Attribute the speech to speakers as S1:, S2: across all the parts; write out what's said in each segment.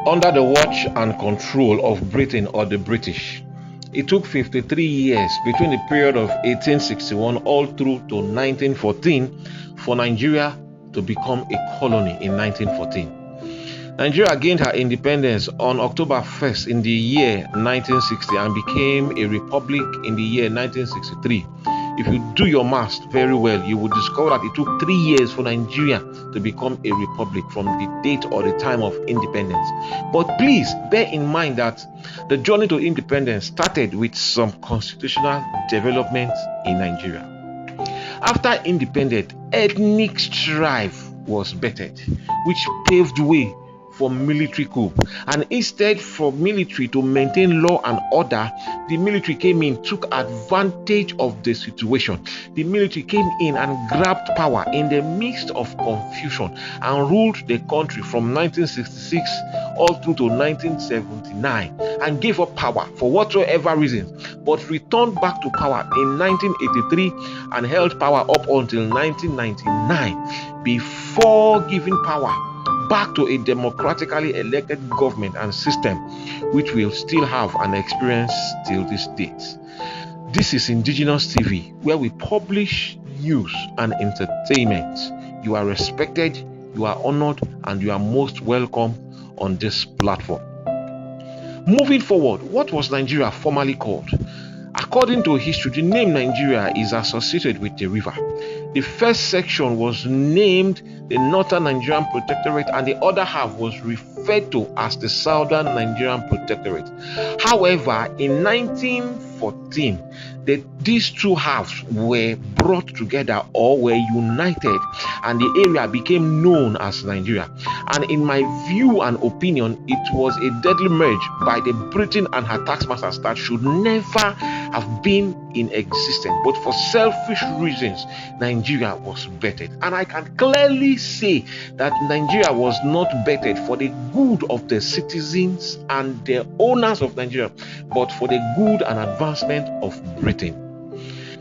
S1: under the watch and control of Britain or the British. It took 53 years between the period of 1861 all through to 1914 for Nigeria to become a colony in 1914. Nigeria gained her independence on October 1st in the year 1960 and became a republic in the year 1963. If you do your math very well, you will discover that it took 3 years for Nigeria to become a republic from the date or the time of independence. But please bear in mind that the journey to independence started with some constitutional developments in Nigeria. After independence, ethnic strife was bettered, which paved way for military coup. And instead for military to maintain law and order, the military came in, took advantage of the situation. The military came in and grabbed power in the midst of confusion and ruled the country from 1966 all through to 1979 and gave up power for whatsoever reasons, but returned back to power in 1983 and held power up until 1999 before giving power back to a democratically elected government and system, which will still have an experience till this date. This is Indigenous TV, where we publish news and entertainment. You are respected, you are honored, and you are most welcome on this platform. Moving forward, what was Nigeria formerly called? According to history, the name Nigeria is associated with the river. The first section was named the Northern Nigerian Protectorate, and the other half was referred to as the Southern Nigerian Protectorate. However, in 1914, these two halves were brought together or were united, and the area became known as Nigeria. And in my view and opinion, it was a deadly merge by the Britain and her taskmasters that should never have been in existence. But for selfish reasons, Nigeria was bettered. And I can clearly say that Nigeria was not bettered for the good of the citizens and the owners of Nigeria, but for the good and advancement of Britain.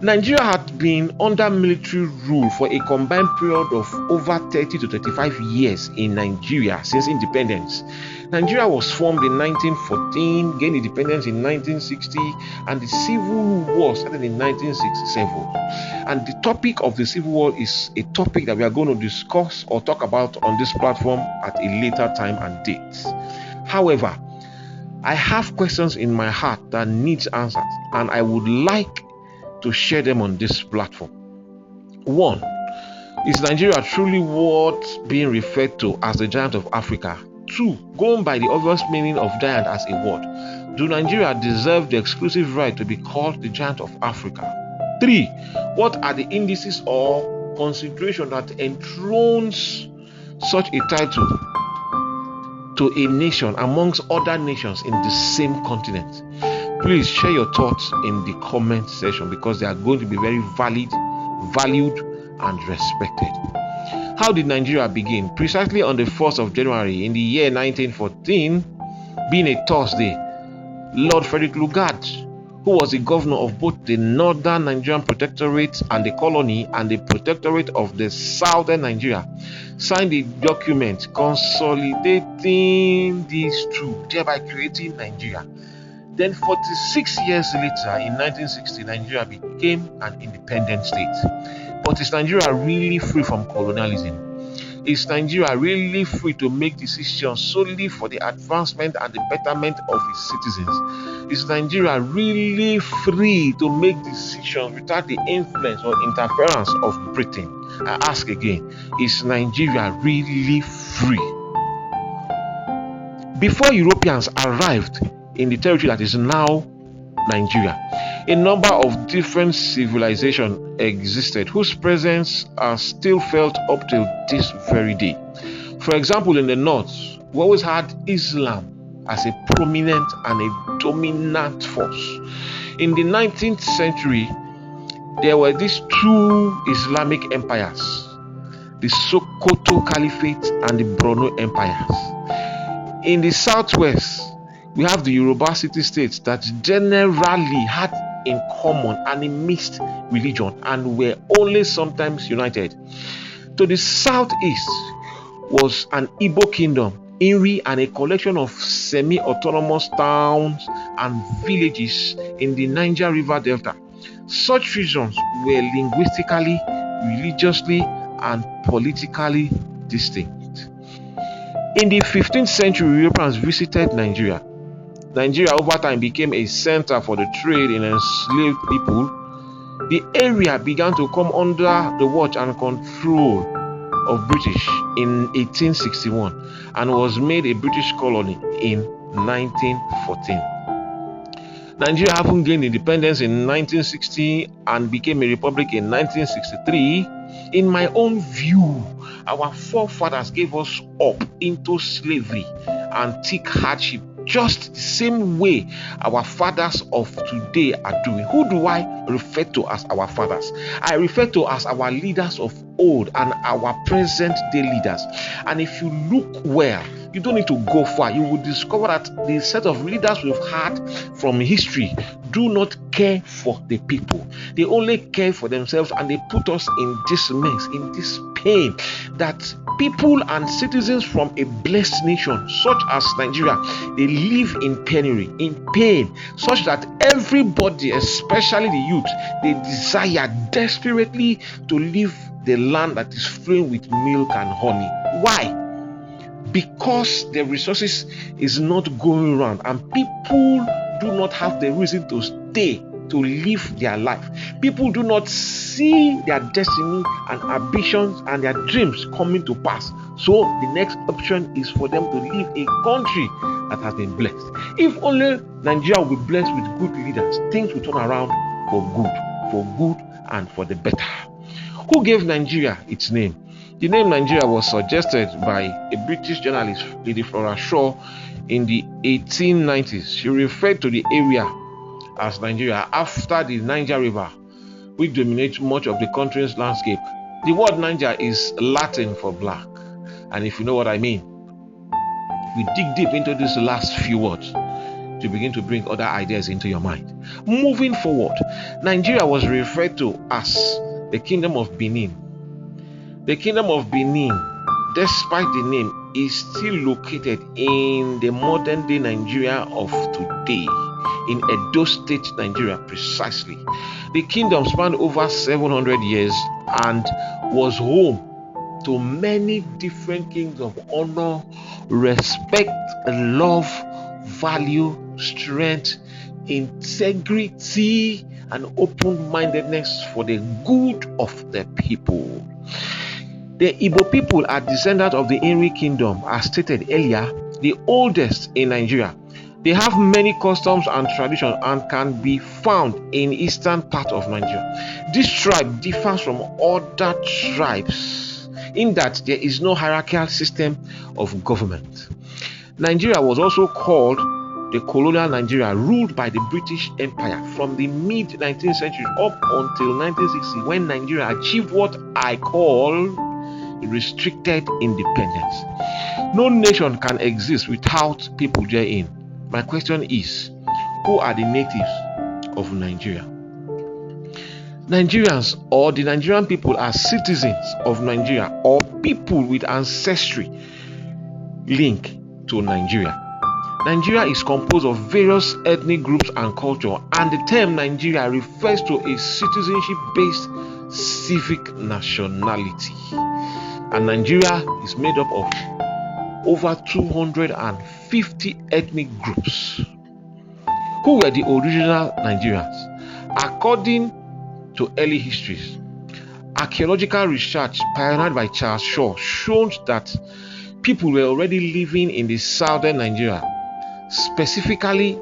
S1: Nigeria had been under military rule for a combined period of over 30 to 35 years in Nigeria since independence. Nigeria was formed in 1914, gained independence in 1960, and the Civil War started in 1967. And the topic of the Civil War is a topic that we are going to discuss or talk about on this platform at a later time and date. However, I have questions in my heart that needs answers, and I would like to share them on this platform. 1. Is Nigeria truly worth being referred to as the giant of Africa? 2. Going by the obvious meaning of giant as a word, do Nigeria deserve the exclusive right to be called the giant of Africa? 3. What are the indices or consideration that enthrones such a title to a nation amongst other nations in the same continent? Please share your thoughts in the comment section, because they are going to be very valid, valued, and respected. How did Nigeria begin? Precisely on the 1st of January in the year 1914, being a Thursday, Lord Frederick Lugard, who was the governor of both the Northern Nigerian Protectorate and the colony and the Protectorate of the Southern Nigeria, signed a document consolidating these two, thereby creating Nigeria. Then 46 years later, in 1960, Nigeria became an independent state. But is Nigeria really free from colonialism? Is Nigeria really free to make decisions solely for the advancement and the betterment of its citizens? Is Nigeria really free to make decisions without the influence or interference of Britain? I ask again, is Nigeria really free? Before Europeans arrived in the territory that is now Nigeria, a number of different civilizations existed whose presence are still felt up till this very day. For example, in the north, we always had Islam as a prominent and a dominant force. In the 19th century, there were these two Islamic empires, the Sokoto Caliphate and the Borno empires. In the southwest, we have the Yoruba city-states that generally had in common and a mixed religion and were only sometimes united. To the southeast was an Igbo kingdom Inri, and a collection of semi-autonomous towns and villages in the Niger River Delta. Such regions were linguistically, religiously, and politically distinct. In the 15th century, Europeans visited Nigeria. Nigeria over time became a center for the trade in enslaved people. The area began to come under the watch and control of British in 1861 and was made a British colony in 1914. Nigeria having gained independence in 1960 and became a republic in 1963. In my own view, our forefathers gave us up into slavery and thick hardship, just the same way our fathers of today are doing. Who do I refer to as our fathers? I refer to as our leaders of old and our present day leaders. And if you look well, you don't need to go far. You will discover that the set of leaders we've had from history do not care for the people. They only care for themselves, and they put us in this mess, in this pain, that people and citizens from a blessed nation such as Nigeria, they live in penury, in pain, such that everybody, especially the youth, they desire desperately to leave the land that is flowing with milk and honey. Why? Because the resources is not going around, and people do not have the reason to stay, to live their life. People do not see their destiny and ambitions and their dreams coming to pass. So the next option is for them to leave a country that has been blessed. If only Nigeria will be blessed with good leaders, things will turn around for good and for the better. Who gave Nigeria its name? The name Nigeria was suggested by a British journalist, Lady Flora Shaw, in the 1890s. She referred to the area as Nigeria after the Niger River, which dominates much of the country's landscape. The word Niger is Latin for black, and if you know what I mean, we dig deep into these last few words to begin to bring other ideas into your mind. Moving forward, Nigeria was referred to as the Kingdom of Benin. The Kingdom of Benin, despite the name, is still located in the modern day Nigeria of today, in Edo State, Nigeria precisely. The kingdom spanned over 700 years and was home to many different kings of honor, respect, love, value, strength, integrity, and open-mindedness for the good of the people. The Igbo people are descendants of the Inri kingdom, as stated earlier, the oldest in Nigeria. They have many customs and traditions and can be found in eastern part of Nigeria. This tribe differs from other tribes in that there is no hierarchical system of government. Nigeria was also called the colonial Nigeria, ruled by the British Empire from the mid-19th century up until 1960, when Nigeria achieved what I call restricted independence. No nation can exist without people therein. My question is, who are the natives of Nigeria? Nigerians or the Nigerian people are citizens of Nigeria or people with ancestry link to Nigeria. Nigeria is composed of various ethnic groups and culture, and the term Nigeria refers to a citizenship-based civic nationality. And Nigeria is made up of over 250 ethnic groups. Who were the original Nigerians? According to early histories, archaeological research pioneered by Charles Shaw shows that people were already living in the southern Nigeria, specifically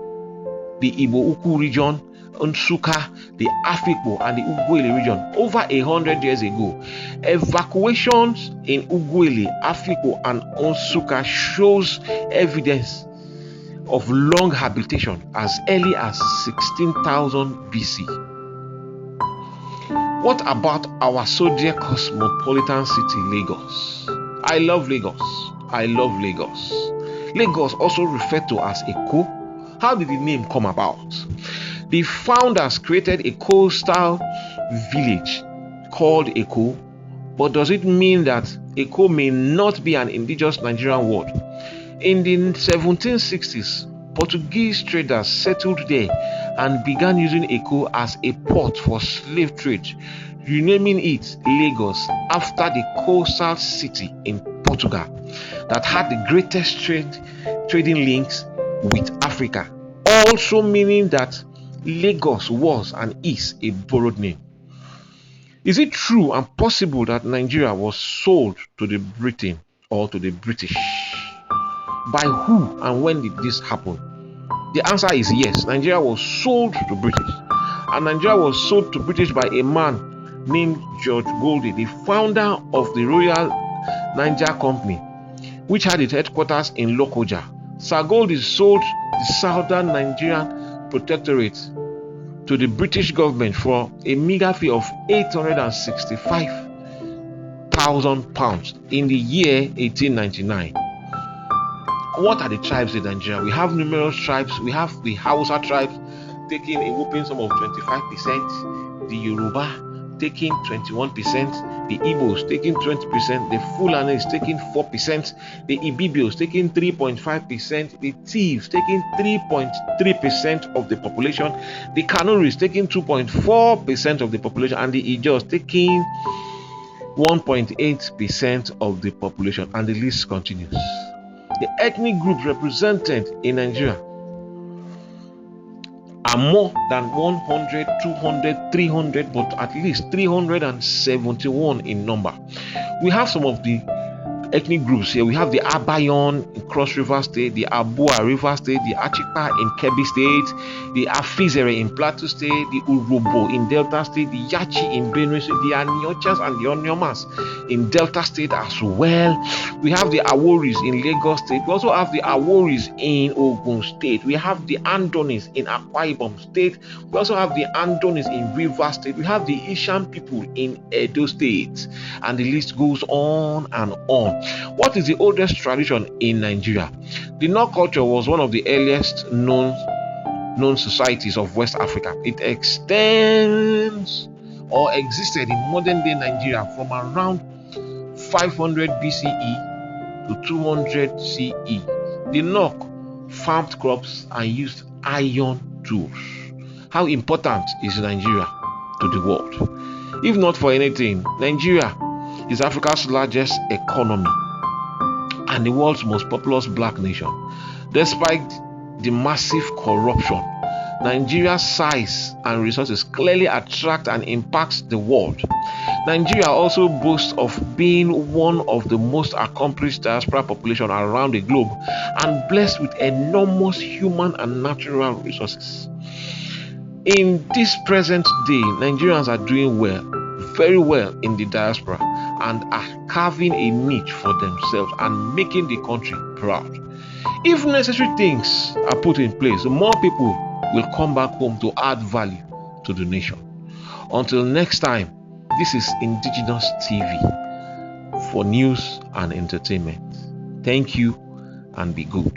S1: the Igbo-Ukwu region, Nsukka, the Afikpo, and the Ugwuele region over 100 years ago. Evacuations in Ugwuele, Afikpo, and Nsukka shows evidence of long habitation as early as 16,000 BC. What about our so-dear cosmopolitan city, Lagos? I love Lagos. I love Lagos. Lagos, also referred to as Eko. How did the name come about? The founders created a coastal village called Eko, but does it mean that Eko may not be an indigenous Nigerian word? In the 1760s, Portuguese traders settled there and began using Eko as a port for slave trade, renaming it Lagos after the coastal city in Portugal that had the greatest trading links with Africa, also meaning that Lagos was and is a borrowed name. Is it true and possible that Nigeria was sold to the Britain or to the British? By who and when did this happen? The answer is yes. Nigeria was sold to British, and Nigeria was sold to British by a man named George Goldie, the founder of the Royal Niger Company, which had its headquarters in Lokoja. Sir Goldie sold the southern Nigerian protectorate to the British government for a meager fee of £865,000 in the year 1899. What are the tribes in Nigeria? We have numerous tribes. We have the Hausa tribes taking a whooping sum of 25%, the Yoruba taking 21%, the Igbos taking 20%, the Fulanis taking 4%, the Ibibios taking 3.5%, the Thieves taking 3.3% of the population, the Kanuris taking 2.4% of the population, and the Ijos taking 1.8% of the population, and the list continues. The ethnic groups represented in Nigeria are more than 100, 200, 300, but at least 371 in number. We have some of the ethnic groups here. We have the Abayon in Cross River State, the Abua River State, the Achipa in Kebbi State, the Afizere in Plateau State, the Urobo in Delta State, the Yachi in Benue State, the Aniochas and the Onyomas in Delta State as well. We have the Aworis in Lagos State. We also have the Aworis in Ogun State. We have the Andonis in Akwa Ibom State. We also have the Andonis in Rivers State. We have the Ishan people in Edo State, and the list goes on and on. What is the oldest tradition in Nigeria? The Nok culture was one of the earliest known societies of West Africa. It extends or existed in modern day Nigeria from around 500 BCE to 200 CE. The Nok farmed crops and used iron tools. How important is Nigeria to the world? If not for anything, Nigeria is Africa's largest economy and the world's most populous black nation. Despite the massive corruption, Nigeria's size and resources clearly attract and impact the world. Nigeria also boasts of being one of the most accomplished diaspora population around the globe and blessed with enormous human and natural resources. In this present day, Nigerians are doing well, very well in the diaspora, and are carving a niche for themselves and making the country proud. If necessary things are put in place, more people will come back home to add value to the nation. Until next time, this is Indigenous TV for news and entertainment. Thank you and be good.